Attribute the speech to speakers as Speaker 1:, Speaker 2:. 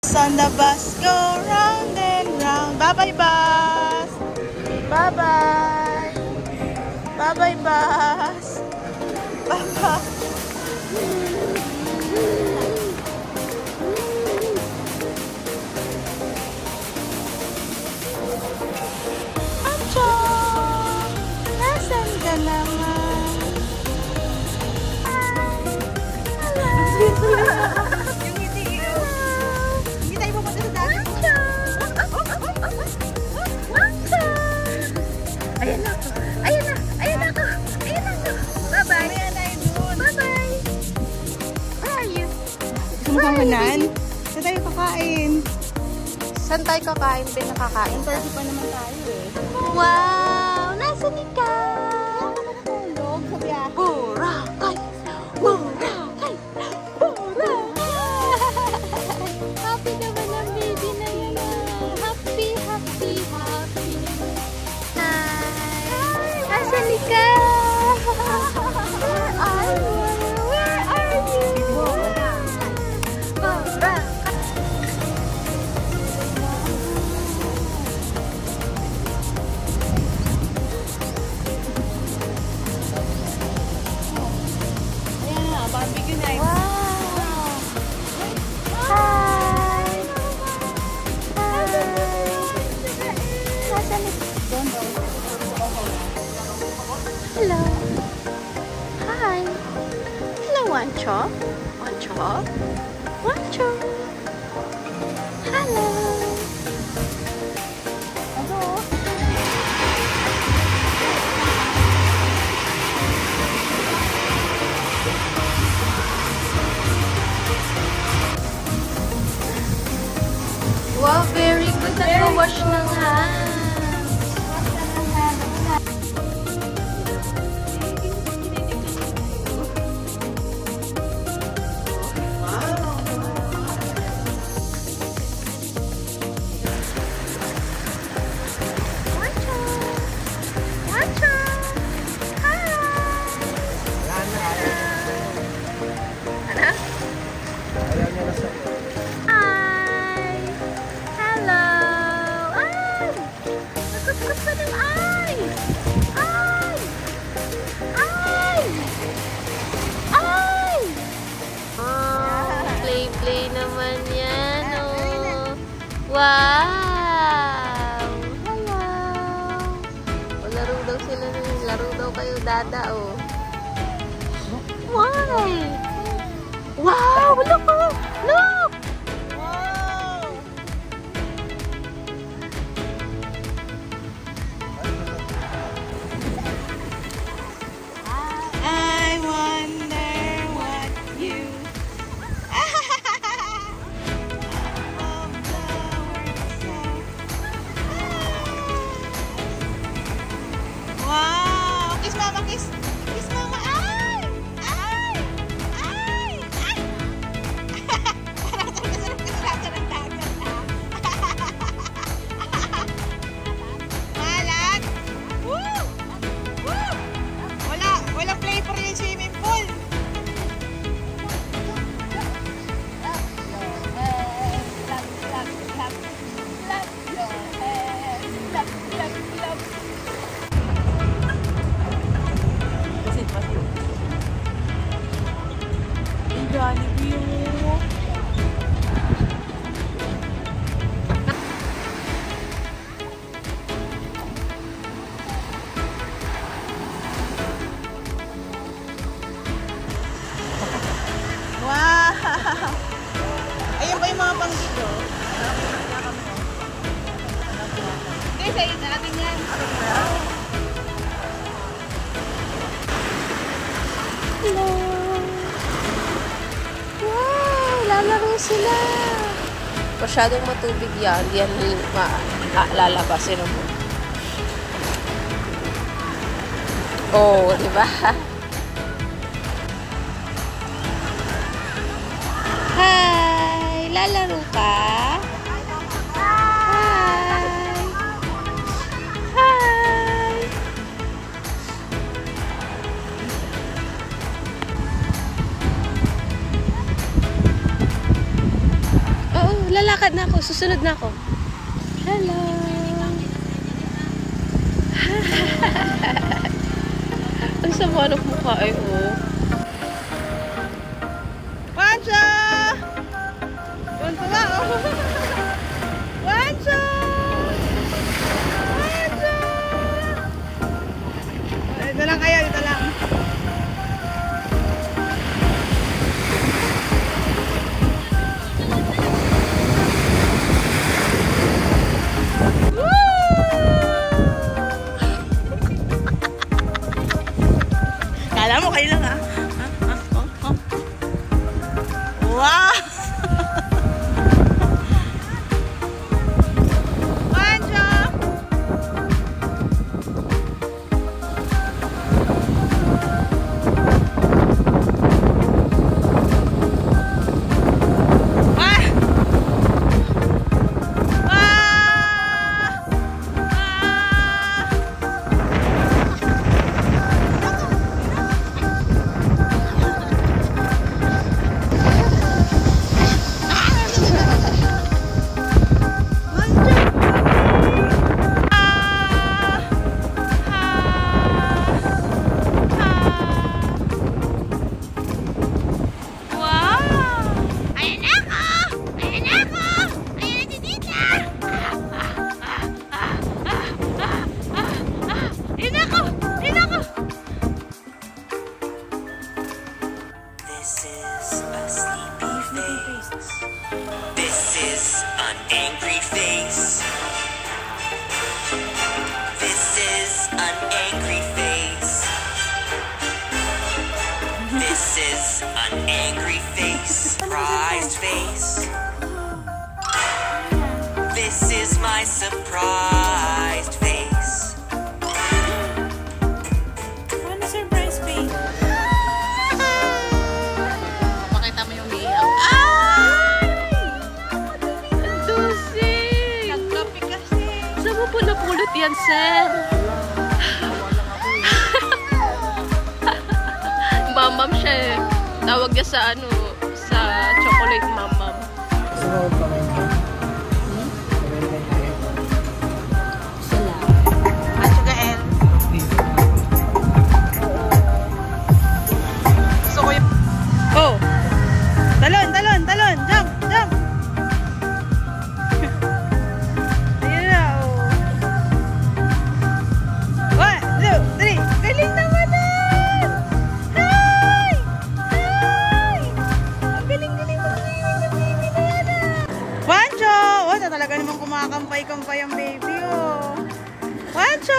Speaker 1: On the bus go round and round. Bye-bye, bus. Bye-bye. Bye-bye, bus. Bye-bye. Acho! Nasaan ka naman? Hello!
Speaker 2: Ayan na ako. Ayan na. Ayan na ako. Ayan na ako. Bye-bye. Bye-bye. Where are you?
Speaker 1: Sumukahunan? Saan tayo kakain?
Speaker 2: Saan tayo kakain? Pinakakain ka?
Speaker 1: Party pa naman tayo eh.
Speaker 2: Wow! Nasaan ka?
Speaker 1: Tulog sa biyahe.
Speaker 2: Boracay! Boracay! Boracay! Happy naman ang baby na yun. Happy, happy, happy. Hi! Nasaan ka? Where are you? Where are you? Boracay!
Speaker 1: Barbecue night.
Speaker 2: Wow! Hi! Hi! Nasaan ito? Hello! Hi! Hello, Wancho! Wancho! Wancho! Hello! Hello! Wow, very good. Nag-wash ng hands. Wancho! Wancho! Hi! Ano? Hi! Hello! Ay! Nagkuskus pa ng eyes! Ay! Ay! Ay! Oh, play-play naman yan, oh. Wow! Hello! O, laro daw sila. Laro daw kayo, dada, oh. Why? Wow! Look! Look!
Speaker 1: Wow! I wonder what you Wow! Kiss mama, kiss! Kiss mama! Ay! Ay! Ay! Ay! Parang sarap ka ng dagat na. Malat! Woo! Woo! Walang flavor yung swimming pool. Jollibee mo. Wow! Ayun ba yung mga pang-dito? Hindi, sa'yo natin yan.
Speaker 2: Hello! Wow! Lalaro sila! Masyadong matubig yan. Yan lalabasin mo. Oh, di ba? Hi! Lalaro ka? Hi! Hi! Oo, lalaro Maglalakad na ako. Susunod na ako. Hello. Ang sama ng mukha ay oh.
Speaker 1: Wancho! Yun pala oh. Wancho! Wancho! Dito lang kayo, dito lang. Kala mo kayo lang ah. Wow! Wancho! Ah!
Speaker 3: This is a sleepy face. This is an angry face. This is an angry face. This is an angry face. Surprised face. This is my surprised face.
Speaker 1: Ano surprise face? Pakita mo yung lihaw.
Speaker 2: Lucy!
Speaker 1: Nagkape kasi.
Speaker 2: Saan mo po napulot yan, sir? Mamam siya eh. Tawag niya sa ano, sa chocolate mamam.
Speaker 1: Wancho gael. Gusto ko yung... Oh! Talon, talon, talon! Jump, jump! Ayun na, oh. 1, 2, 3. Galing naman nun! Hi! Hi! Ang galing-galing mo ng baby na yan ah! Wancho! Oh, talaga namang kumakampay-kampay ang baby, oh. Wancho!